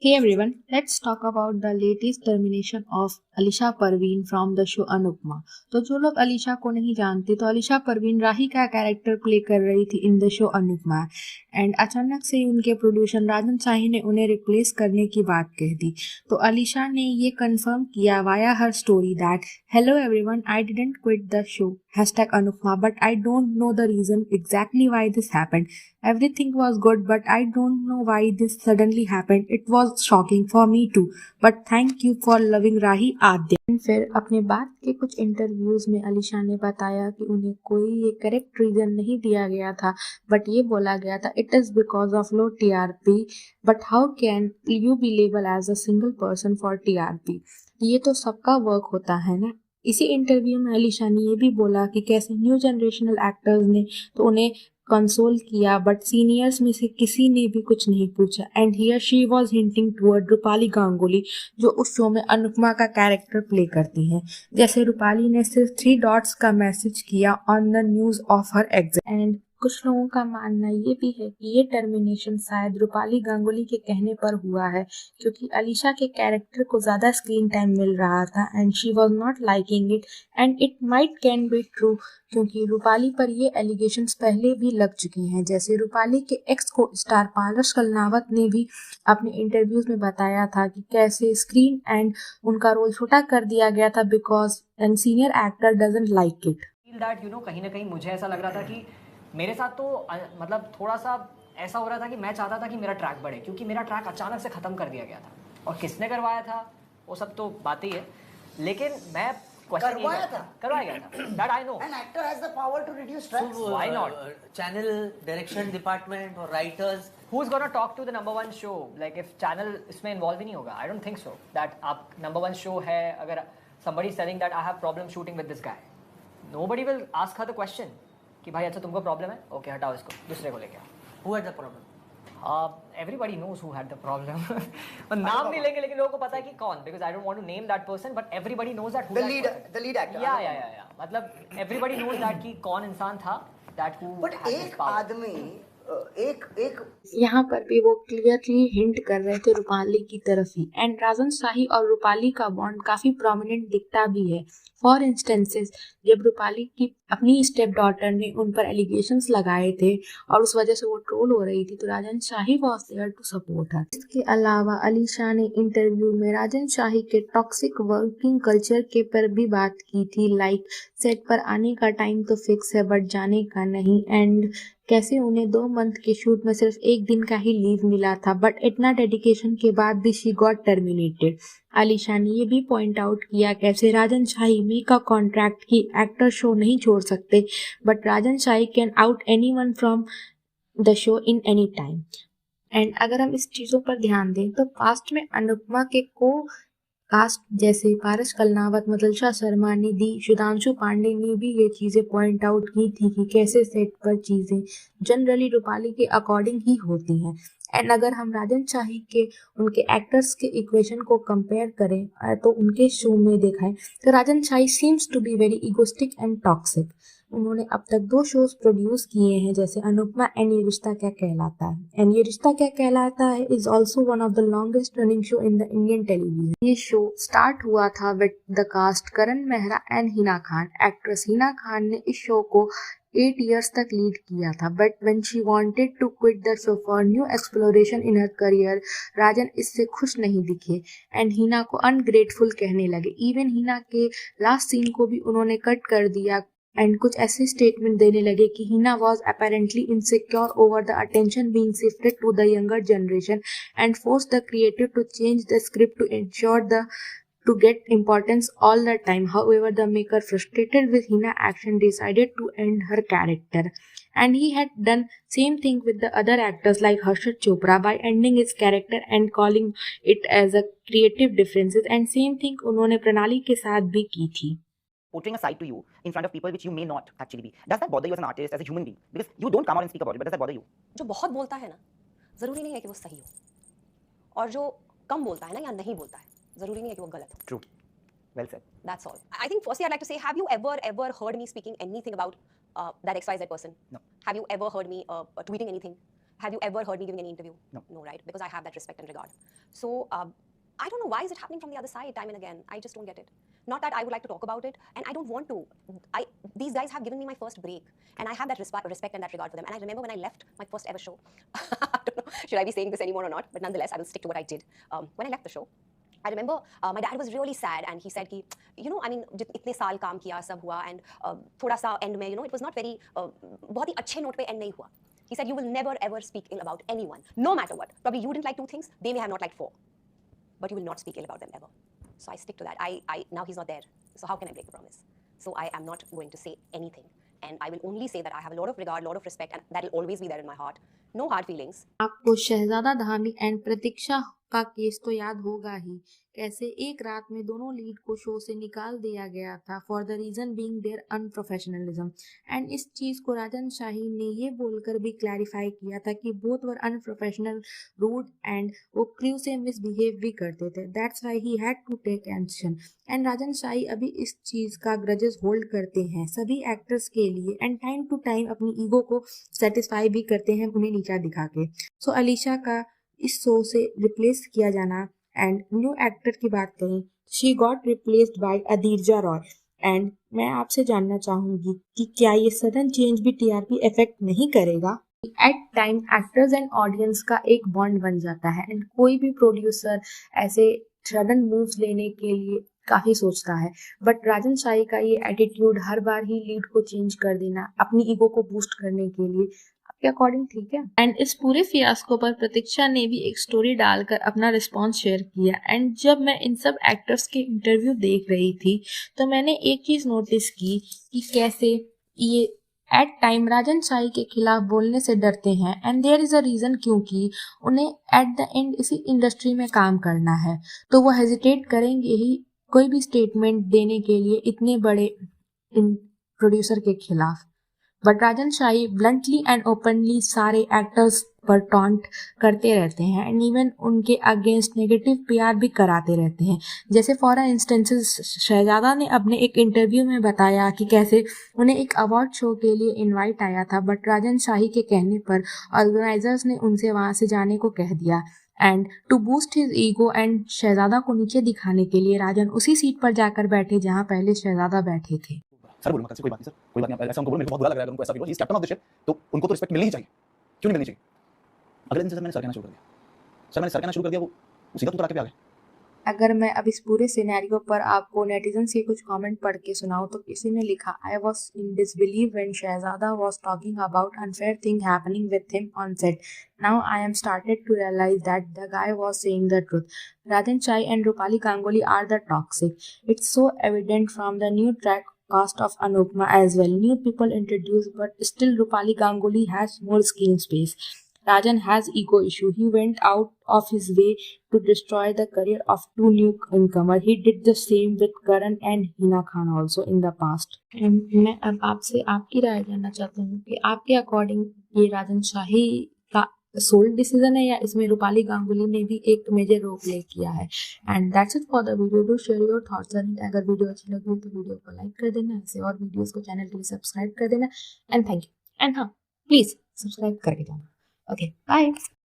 Hey everyone, let's talk about the latest termination of Alisha Parveen from the show Anupma. तो जो लोग अलीशा को नहीं जानते तो अलीशा परवीन राही का कैरेक्टर प्ले कर रही थी in the show Anupama and अचानक से ही उनके प्रोड्यूसर राजन शाही ने उन्हें रिप्लेस करने की बात कह दी। तो अलीशा ने ये कंफर्म किया via her story that hello everyone, I didn't quit the show #Anupma but I don't know the reason exactly why this happened. Everything was good, but I don't know why this suddenly happened. It was shocking for me too. But thank you for loving Rahi Adya. फिर अपने बाद के कुछ interviews में अलीशा ने बताया कि उन्हें कोई ये करेक्ट रीजन नहीं दिया गया था, बट ये बोला गया था it is because of low TRP. But how can you be label as a single person for TRP? ये तो सबका वर्क होता है ना. इसी इंटरव्यू में अलीशा ने ये भी बोला कि कैसे न्यू जनरेशनल एक्टर्स ने तो उन्हें कंसोल किया बट सीनियर्स में से किसी ने भी कुछ नहीं पूछा. And here she was hinting toward Rupali Ganguly जो उस शो में अनुपमा का कैरेक्टर प्ले करती हैं. जैसे रूपाली ने सिर्फ 3 डॉट्स का मैसेज किया on the news of her exam. And कुछ लोगों का मानना ये भी है कि ये टर्मिनेशन शायद रूपाली गांगुली के कहने पर हुआ है, क्योंकि अलीशा के कैरेक्टर को ज्यादा स्क्रीन टाइम मिल रहा था and she was not liking it. And it might can be true, क्योंकि रूपाली पर ये एलिगेशंस पहले भी लग चुके हैं. जैसे रूपाली के एक्स को स्टार पारस कलनावत ने भी अपने इंटरव्यूज में बताया था कि कैसे स्क्रीन एंड उनका रोल छोटा कर दिया गया था because an senior actor doesn't like it. Feel that कहीं ना कहीं मुझे ऐसा लग रहा था कि मेरे साथ तो मतलब थोड़ा सा ऐसा हो रहा था कि मैं चाहता था कि मेरा ट्रैक बढ़े, क्योंकि मेरा ट्रैक अचानक से ख़त्म कर दिया गया था. और किसने करवाया था वो सब तो बात ही है, लेकिन मैं करवाया गया था that I know. An actor has the power to reduce tracks. So, why not? Channel direction department or writers. Who's gonna talk to the number one show? Like if channel इसमें involve ही नहीं होगा, I don't think so. That आप number one show है, अगर somebody is telling that I have problem shooting with this guy, nobody will ask her the question कि भाई अच्छा तुमको प्रॉब्लम है, ओके हटाओ इसको, दूसरे को लेके आओ. Who had the problem? Everybody knows who had the problem. नाम नहीं लेंगे लेकिन लोगों को पता है कि कौन, because I don't want to name that person, but everybody knows that who the lead actor. Yeah. मतलब everybody knows that कि कौन इंसान था that who But had this एक power. आदमी एक यहाँ पर भी वो क्लियरली हिंट कर रहे थे रूपाली की तरफ ही. एंड राजन शाही और रूपाली का बॉन्ड काफी प्रोमिनेंट दिखता भी है. फॉर इंस्टेंसेस, जब रूपाली की अपनी स्टेप डॉटर ने उन पर एलिगेशंस लगाए थे और उस वजह से वो ट्रोल हो रही थी, तो राजन शाही वाज देयर टू सपोर्ट हर. इसके अलावा अलीशा ने इंटरव्यू में राजन शाही के टॉक्सिक वर्किंग कल्चर के पर भी बात की थी. लाइक सेट पर आने का टाइम तो फिक्स है बट जाने का नहीं. एंड कैसे उन्हें 2 मंथ के शूट में सिर्फ 1 दिन का ही लीव मिला था, बट इतना डेडिकेशन के बाद भी शी गॉट टर्मिनेटेड. अलीशा ने ये भी पॉइंट आउट किया कैसे राजन शाही मेक अ कॉन्ट्रैक्ट की एक्टर शो नहीं छोड़ सकते, but Rajan shahi can out anyone from the show in any time. And अगर हम इस चीज़ों पर ध्यान दें तो पास्ट में अनुपमा के को कास्ट जैसे पारस कलनावत, मदलशा शर्मा, निधि, सुधांशु पांडे ने भी ये चीज़ें पॉइंट आउट की थी कि कैसे सेट पर चीज़ें जनरली रूपाली के अकॉर्डिंग ही होती हैं. एंड अगर हम राजन शाही के उनके एक्टर्स के इक्वेशन को कंपेयर करें तो उनके शो में दिखाएं तो Rajan Shahi seems to be very egoistic and toxic. उन्होंने अब तक 2 शोज प्रोड्यूस किए हैं जैसे अनुपमा एंड ये रिश्ता क्या कहलाता है. एंड ये रिश्ता Kya Kehlata Hai is also one of the longest running show in the Indian television. ये शो स्टार्ट हुआ था with the cast Karan Mehra and Hina Khan. Actress Hina Khan ने इस शो को 8 years तक लीड किया था, but when she wanted to quit the show for new exploration in her career, Rajan इससे खुश नहीं दिखे एंड हिना को अनग्रेटफुल कहने लगे. इवन हिना के लास्ट सीन को भी उन्होंने कट कर दिया एंड कुछ ऐसे स्टेटमेंट देने लगे कि Hina was apparently insecure over the attention being shifted to the younger generation and force the creator to change the script to ensure the to get importance all the time. However, the maker, frustrated with Hina action, decided to end her character. And he had done same thing with the other actors like Harshad Chopra by ending his character and calling it as a creative differences. And same thing उन्होंने प्रणाली के साथ भी की थी. Portraying a side to you in front of people which you may not actually be. Does that bother you as an artist, as a human being? Because you don't come out and speak about it, but does that bother you? जो बहुत बोलता है ना, ज़रूरी नहीं है कि वो सही हो, और जो कम बोलता है ना या नहीं बोलता है, ज़रूरी नहीं है कि वो गलत हो. True. Well said. That's all. I think firstly I'd like to say, have you ever heard me speaking anything about that XYZ person? No. Have you ever heard me tweeting anything? Have you ever heard me giving any interview? No. No, right? Because I have that respect and regard. So I don't know why is it happening from the other side time and again. I just don't get it. Not that I would like to talk about it, and I don't want to. These guys have given me my first break, and I have that respect and that regard for them. And I remember when I left my first ever show. I don't know, should I be saying this anymore or not? But nonetheless, I will stick to what I did. When I left the show, I remember my dad was really sad, and he said कि I mean इतने साल काम किया सब हुआ, and थोड़ा सा end में it was not very बहुत ही अच्छे note पे end नहीं हुआ. He said you will never ever speak ill about anyone, no matter what. Probably you didn't like 2 things, they may have not liked 4, but you will not speak ill about them ever. So I stick to that. I now he's not there, so how can I break a promise? So I am not going to say anything, and I will only say that I have a lot of regard, lot of respect, and that will always be there in my heart. No hard feelings. आपको शहजादा Dhami and प्रतीक्षा का case तो याद होगा ही, कैसे एक रात में दोनों लीड को शो से निकाल दिया गया था for the reason being their unprofessionalism. And इस चीज को राजन शाही ने ये बोलकर भी क्लैरिफाई किया था कि both were unprofessional, rude, and वो क्रू से मिसबिहेव भी करते थे. That's why he had to take action. And Rajan Shahi अभी इस चीज का ग्रजेस होल्ड करते हैं सभी एक्टर्स के लिए, एंड टाइम टू टाइम अपनी ईगो को सेटिस्फाई भी करते हैं उन्हें नीचा दिखा के. सो अलीशा का इस शो से रिप्लेस किया जाना, एंड न्यू एक्टर की बात करें, she got replaced by Adrija Roy. And मैं आपसे जानना चाहूंगी कि क्या ये सडन चेंज भी टीआरपी इफेक्ट नहीं करेगा? At time actors and audience का एक बॉन्ड बन जाता है, एंड कोई भी प्रोड्यूसर ऐसे सडन मूव्स लेने के लिए काफी सोचता है, बट राजन शाही का ये एटीट्यूड हर बार ही लीड को चेंज कर देना अपनी ईगो को बूस्ट करने के लिए आपके अकॉर्डिंग ठीक है? एंड इस पूरे फियास्को पर प्रतीक्षा ने भी एक स्टोरी डालकर अपना रिस्पॉन्स शेयर किया. एंड जब मैं इन सब एक्टर्स के इंटरव्यू देख रही थी तो मैंने एक चीज नोटिस की कि कैसे ये एट टाइम राजन शाही के खिलाफ बोलने से डरते हैं, and there is a reason, क्योंकि उन्हें एट द एंड इसी इंडस्ट्री में काम करना है, तो वो हेजिटेट करेंगे ही कोई भी स्टेटमेंट देने के लिए इतने बड़े प्रोड्यूसर के खिलाफ. But Rajan shahi bluntly and openly सारे एक्टर्स पर टॉन्ट करते रहते हैं, एंड इवन उनके अगेंस्ट नेगेटिव पीआर भी कराते रहते हैं. जैसे फॉर इंस्टेंसेस शहजादा ने अपने एक इंटरव्यू में बताया कि कैसे उन्हें एक अवार्ड शो के लिए इनवाइट आया था, बट राजन शाही के कहने पर ऑर्गेनाइजर्स ने उनसे वहां से जाने को कह दिया. And to boost his ego and Shehzada को नीचे दिखाने के लिए राजन उसी सीट पर जाकर बैठे जहां पहले शहजादा बैठे थे. सर बोलूंगा कल से, कोई बात नहीं सर, कोई बात नहीं. ऐसा उनको बोलो, मेरे को बहुत बुरा लग रहा है उनको ऐसा बोलो. He is captain of the ship, तो उनको तो रिस्पेक्ट मिलनी ही चाहिए. क्यों नहीं मिलनी चाहिए? अगले दिन से सर मैंने सर कहना शुरू कर दिया. सर मैंने सर कहना शुरू कर दिया, वो सीधा तू आके पे आ गए. अगर मैं अब इस पूरे सिनेरियो पर आपको नेटिजन्स के कुछ कमेंट पढ़ के सुनाऊं तो किसी ने लिखा, I was in disbelieve when Shehzada was talking about unfair thing happening with him on set. Now I am started to realise that the guy was saying the truth. Rajan Shahi and Rupali Ganguly are the toxic. It's so evident from the new track cast of Anupma as well. New people introduced, but still Rupali Ganguly has more screen space. Rajan has ego issue. He went out of his way to destroy the career of 2 newcomers. He did the same with Karan and Hina Khan also in the past. मैं अब आपसे आपकी राय जानना चाहता हूँ कि आपके according ये राजन शाही का सोल्ड डिसीजन है या इसमें रूपाली गांगुली ने भी एक मेजर रोल प्ले किया है. And that's it for the video. Do share your thoughts on it. अगर वीडियो अच्छी लगी हो तो वीडियो को लाइक कर देना, ऐसे और वीडियोस को चैनल के लिए सब्सक्राइब कर देना. And thank you. एंड हाँ, प्लीज सब्सक्राइब करके जाना. Okay, bye.